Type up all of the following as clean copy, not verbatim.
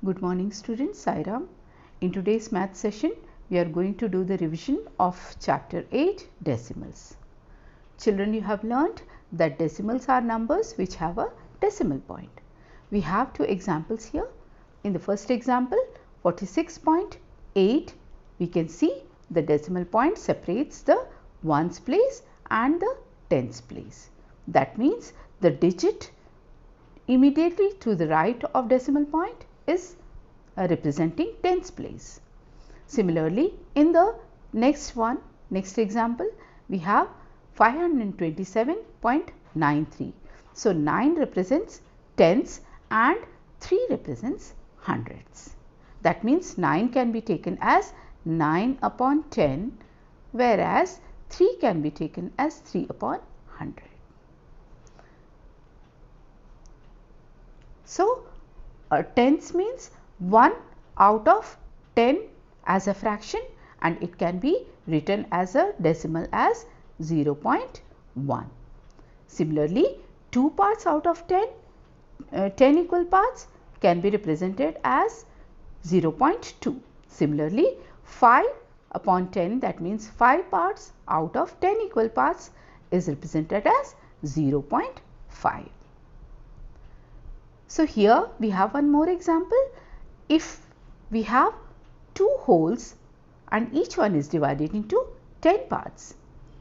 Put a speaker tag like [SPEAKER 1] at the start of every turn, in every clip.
[SPEAKER 1] Good morning students, Sai Ram. In today's math session, we are going to do the revision of chapter 8 decimals. Children, you have learnt that decimals are numbers which have a decimal point. We have two examples here. In the first example, 46.8, we can see the decimal point separates the ones place and the tens place. That means the digit immediately to the right of decimal point is representing tens place. Similarly, in the next example, we have 527.93. So, 9 represents tens and 3 represents hundreds. That means 9 can be taken as 9 upon 10, whereas 3 can be taken as 3 upon 100. So, tens means 1 out of 10 as a fraction, and it can be written as a decimal as 0.1. Similarly, 2 parts out of 10, 10 equal parts can be represented as 0.2. Similarly, 5 upon 10, that means 5 parts out of 10 equal parts is represented as 0.5. So, here we have one more example. If we have 2 wholes and each one is divided into 10 parts,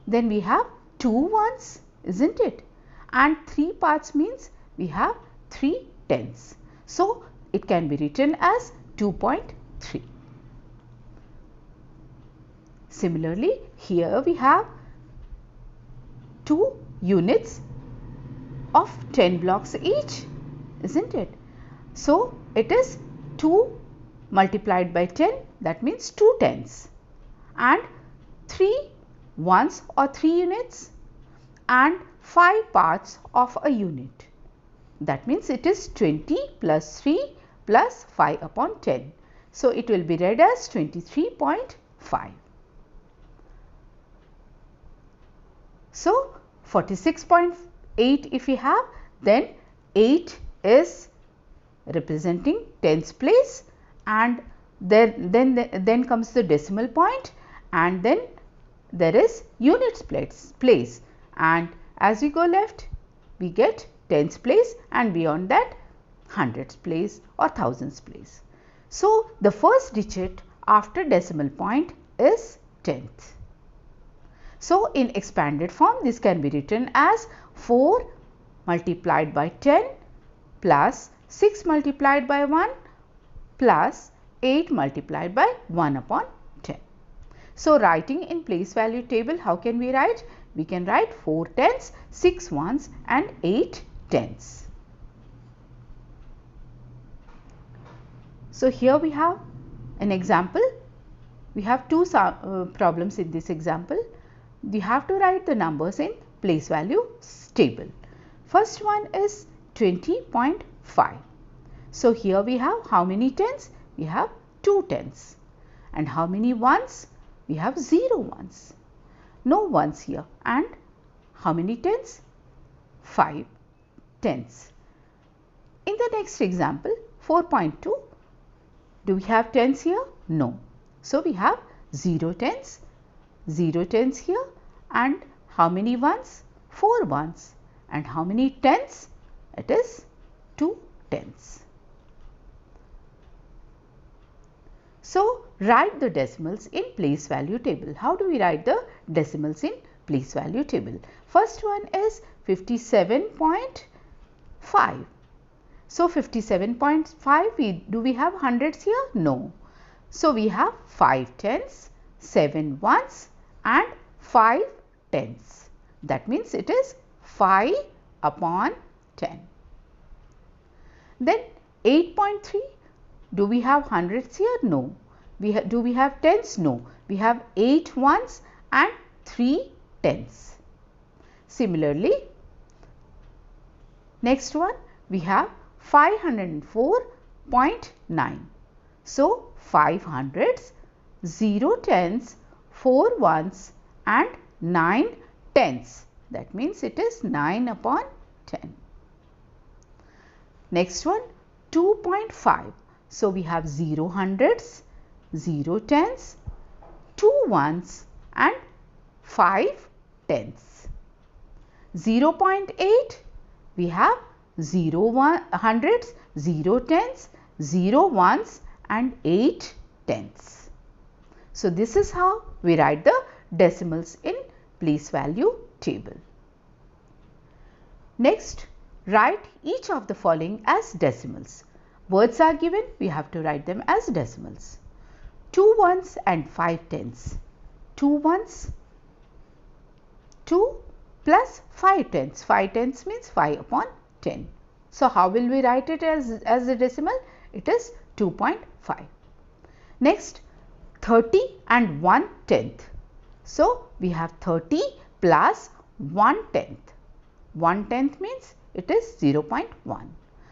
[SPEAKER 1] then we have 2 ones, isn't it? And 3 parts means we have 3 tens. So, it can be written as 2.3. Similarly, here we have 2 units of 10 blocks each, isn't it? So, it is 2 multiplied by 10, that means 2 tens, and 3 ones or 3 units and 5 parts of a unit. That means it is 20 plus 3 plus 5 upon 10. So, it will be read as 23.5. So, 46.8 if we have, then 8 is representing tens place, and then comes the decimal point, and then there is units place, and as we go left we get tens place, and beyond that hundreds place or thousands place. So, the first digit after decimal point is tenth. So, in expanded form this can be written as 4 multiplied by 10 plus 6 multiplied by 1 plus 8 multiplied by 1 upon 10. So, writing in place value table, how can we write? We can write 4 tens, 6 ones and 8 tens. So, here we have an example. We have two problems in this example. We have to write the numbers in place value table. First one is 20.5. So, here we have how many tens? We have 2 tens. And how many ones? We have 0 ones. No ones here. And how many tens? 5 tens. In the next example, 4.2, do we have tens here? No. So, we have 0 tens here, and how many ones? 4 ones. And how many tens? It is 2 tens. So, write the decimals in place value table. How do we write the decimals in place value table? First one is 57.5. So, 57.5, do we have hundreds here? No. So, we have 5 tens, 7 ones and 5 tens. That means it is 5 upon 10. Then 8.3, do we have hundreds here? No. Do we have tens? No. We have 8 ones and 3 tens. Similarly, next one we have 504.9. So, 5 hundreds, 0 tens, 4 ones and 9 tens. That means it is 9 upon 10. Next one 2.5. So we have 0 hundreds, 0 tens, 2 ones and 5 tens. 0.8 we have 0 hundreds, 0 tens, 0 ones and 8 tens. So this is how we write the decimals in place value table. Next, write each of the following as decimals. Words are given, we have to write them as decimals. 2 ones and 5 tens. 2 ones, 2 plus 5 tens. 5 tens means 5 upon 10. So how will we write it as a decimal? It is 2.5. Next, 30 and 1 tenth. So we have 30 plus 1 tenth. 1 tenth means it is 0.1.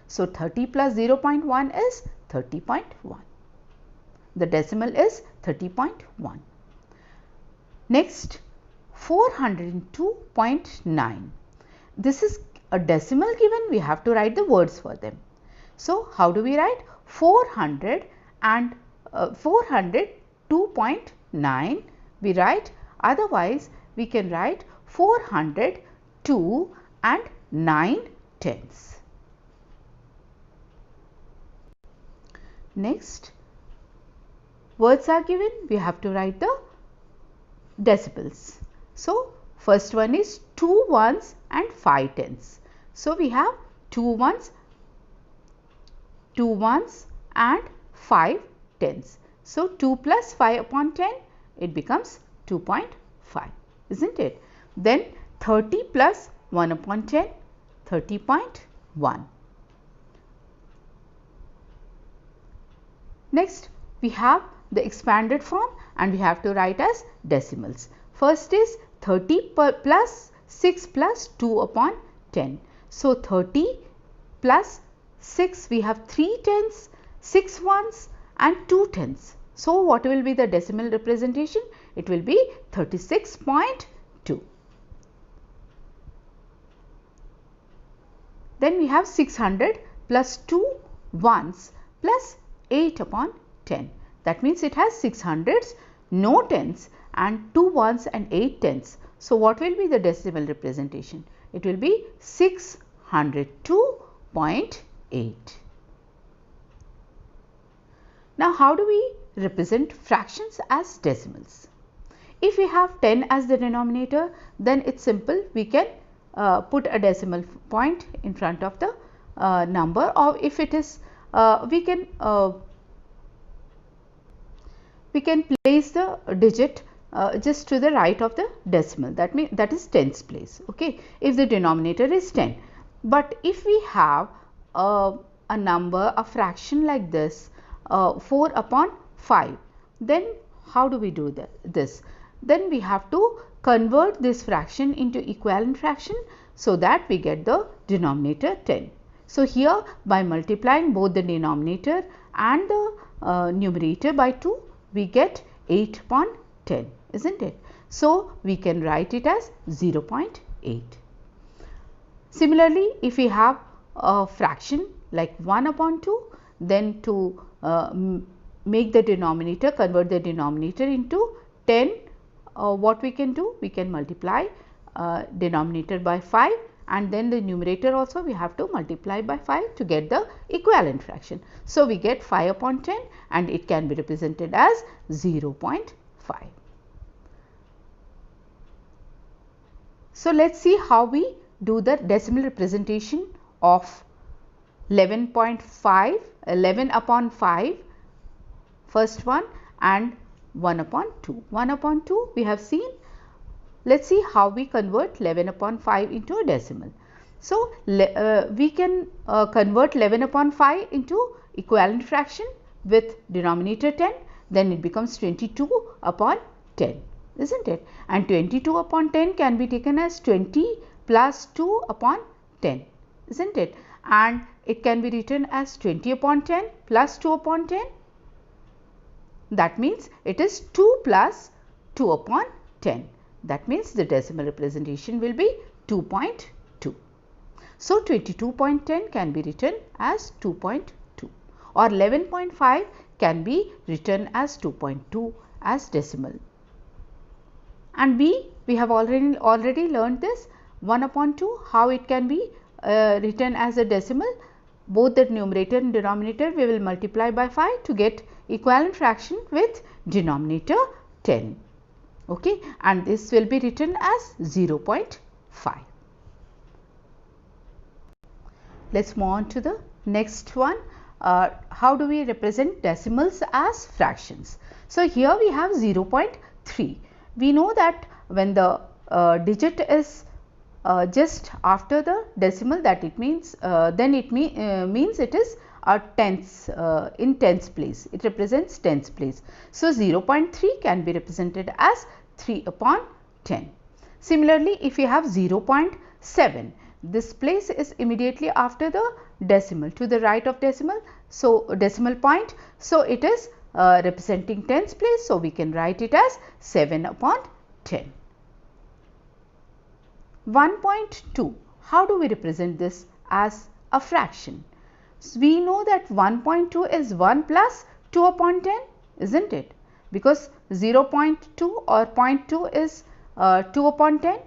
[SPEAKER 1] So 30 plus 0.1 is 30.1. The decimal is 30.1. Next, 402.9. This is a decimal given, we have to write the words for them. So how do we write? 400 and 402.9 we write, otherwise we can write 402 and 9 tenths. Next, words are given, we have to write the decimals. So first one is 2 ones and 5 tenths. So we have 2 ones and 5 tenths. So 2 plus 5 upon 10, it becomes 2.5, isn't it? Then 30 plus 1 upon 10, 30.1. Next, we have the expanded form and we have to write as decimals. First is 30 plus 6 plus 2 upon 10. So 30 plus 6, we have 3 tenths, 6 ones and 2 tenths. So what will be the decimal representation? It will be 36.2. Then we have 600 plus 2 ones plus 8 upon 10. That means it has 6 hundreds, no tenths and 2 ones and 8 tenths. So what will be the decimal representation? It will be 602.8. Now how do we represent fractions as decimals? If we have 10 as the denominator, then it's simple, we can put a decimal point in front of the number, or if it is we can place the digit just to the right of the decimal, that means that is tens place, okay, if the denominator is 10. But if we have a number, a fraction like this, 4 upon 5, then how do we do this? Then we have to convert this fraction into equivalent fraction so that we get the denominator 10. So here by multiplying both the denominator and the numerator by 2, we get 8 upon 10, isn't it? So we can write it as 0.8. Similarly, if we have a fraction like 1 upon 2, then to make the denominator, convert the denominator into 10, what we can do? We can multiply denominator by 5 and then the numerator also we have to multiply by 5 to get the equivalent fraction. So we get 5 upon 10 and it can be represented as 0.5. So let's see how we do the decimal representation of 11.5, 11 upon 5, first one, and 1 upon 2. 1 upon 2 we have seen. Let's see how we convert 11 upon 5 into a decimal. So we can convert 11 upon 5 into equivalent fraction with denominator 10, then it becomes 22 upon 10, isn't it? And 22 upon 10 can be taken as 20 plus 2 upon 10, isn't it? And it can be written as 20 upon 10 plus 2 upon 10. That means it is 2 plus 2 upon 10. That means the decimal representation will be 2.2. So 22.10 can be written as 2.2. or 11.5 can be written as 2.2 as decimal. And B, we have already learned this 1 upon 2, how it can be written as a decimal. Both the numerator and denominator we will multiply by 5 to get equivalent fraction with denominator 10. Okay, and this will be written as 0.5. Let's move on to the next one. How do we represent decimals as fractions? So here we have 0.3. We know that when the digit is just after the decimal, that it means then it means it is a tenths in tens place. It represents tens place. So 0.3 can be represented as 3 upon 10. Similarly, if we have 0.7, this place is immediately after the decimal, to the right of decimal, so decimal point. So it is representing tens place. So we can write it as 7 upon 10. 1.2, how do we represent this as a fraction? So we know that 1.2 is 1 plus 2 upon 10, isn't it? Because 0.2 or 0.2 is 2 upon 10.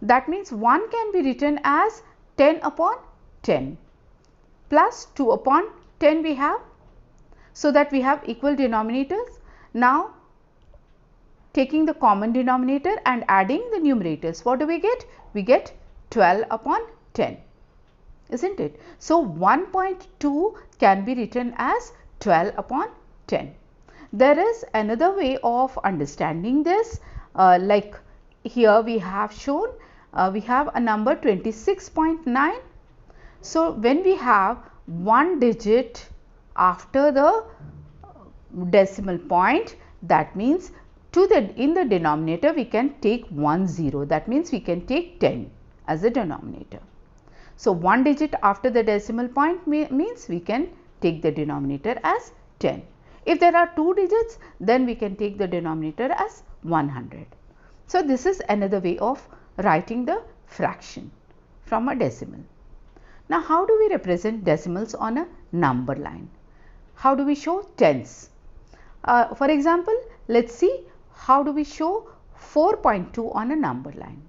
[SPEAKER 1] That means 1 can be written as 10 upon 10 plus 2 upon 10 we have, so that we have equal denominators. Now taking the common denominator and adding the numerators, what do we get? We get 12 upon 10, isn't it? So 1.2 can be written as 12 upon 10. There is another way of understanding this, like here we have shown we have a number 26.9. So when we have one digit after the decimal point, that means in the denominator we can take 1 0, that means we can take 10 as a denominator. So one digit after the decimal point means we can take the denominator as 10. If there are two digits, then we can take the denominator as 100. So this is another way of writing the fraction from a decimal. Now how do we represent decimals on a number line? How do we show tens? For example, let's see how do we show 4.2 on a number line.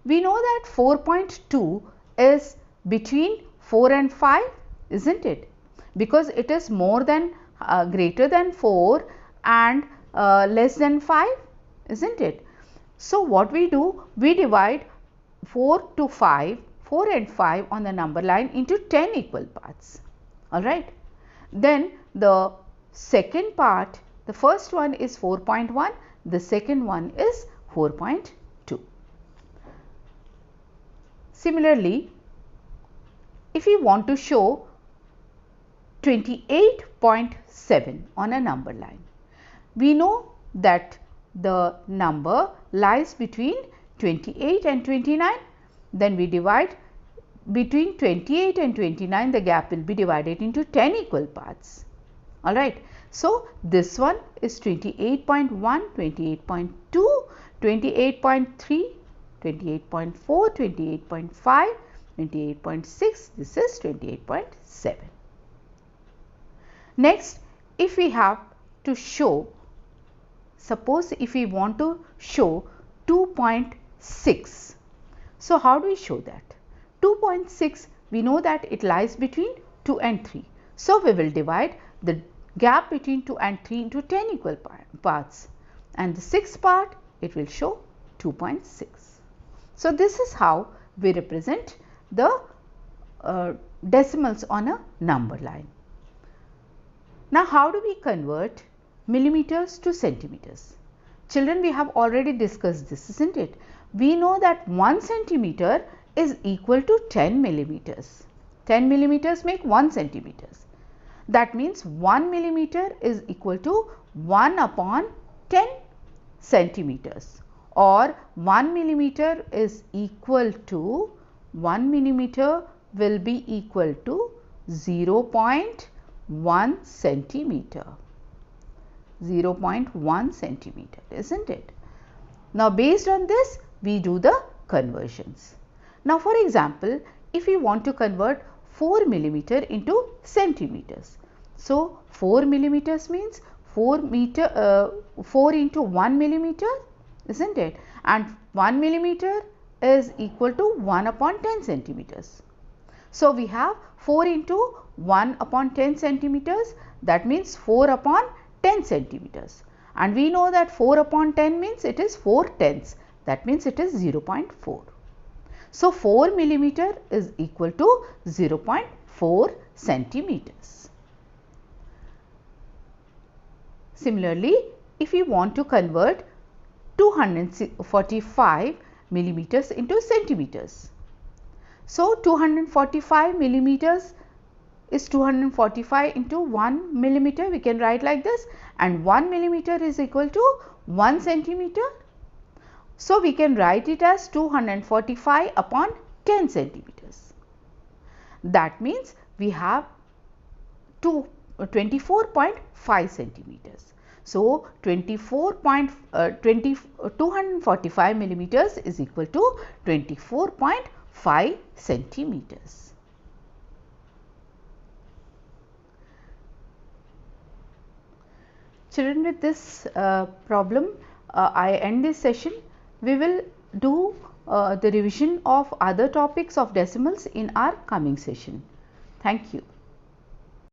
[SPEAKER 1] We know that 4.2 is between 4 and 5, isn't it? Because it is more than greater than 4 and less than 5, isn't it? So what we do, we divide 4 and 5 on the number line into 10 equal parts. Alright. Then the second part, the first one is 4.1, the second one is 4.2. Similarly, if we want to show 28.7 on a number line, we know that the number lies between 28 and 29. Then we divide between 28 and 29, the gap will be divided into 10 equal parts. Alright. So this one is 28.1, 28.2, 28.3, 28.4, 28.5, 28.6, this is 28.7. Next, if we have to show, suppose if we want to show 2.6. So how do we show that? 2.6, we know that it lies between 2 and 3. So we will divide the gap between 2 and 3 into 10 equal parts, and the sixth part it will show 2.6. So this is how we represent the decimals on a number line. Now how do we convert millimeters to centimeters? Children, we have already discussed this, isn't it? We know that 1 centimeter is equal to 10 millimeters. 10 millimeters make 1 centimeters. That means 1 millimeter is equal to 1 upon 10 centimeters, or 1 millimeter is equal to 1 millimeter will be equal to 0.1 centimeter. 0.1 centimeter, isn't it? Now based on this we do the conversions. Now for example, if we want to convert 4 millimeter into centimeters, So 4 millimeters means 4 into 1 millimeter, isn't it? And 1 millimeter is equal to 1 upon 10 centimeters. So we have 4 into 1 upon 10 centimeters, that means 4 upon 10 centimeters. And we know that 4 upon 10 means it is 4 tenths, that means it is 0.4. So 4 millimeter is equal to 0.4 centimeters. Similarly, if we want to convert 245 millimeters into centimeters. So 245 millimeters is 245 into 1 millimeter, we can write like this, and 1 millimeter is equal to 1 centimeter. So we can write it as 245 upon 10 centimeters. That means we have 24.5 centimeters. So 245 millimeters is equal to 24.5 centimeters. Children, with this problem, I end this session. We will do the revision of other topics of decimals in our coming session. Thank you.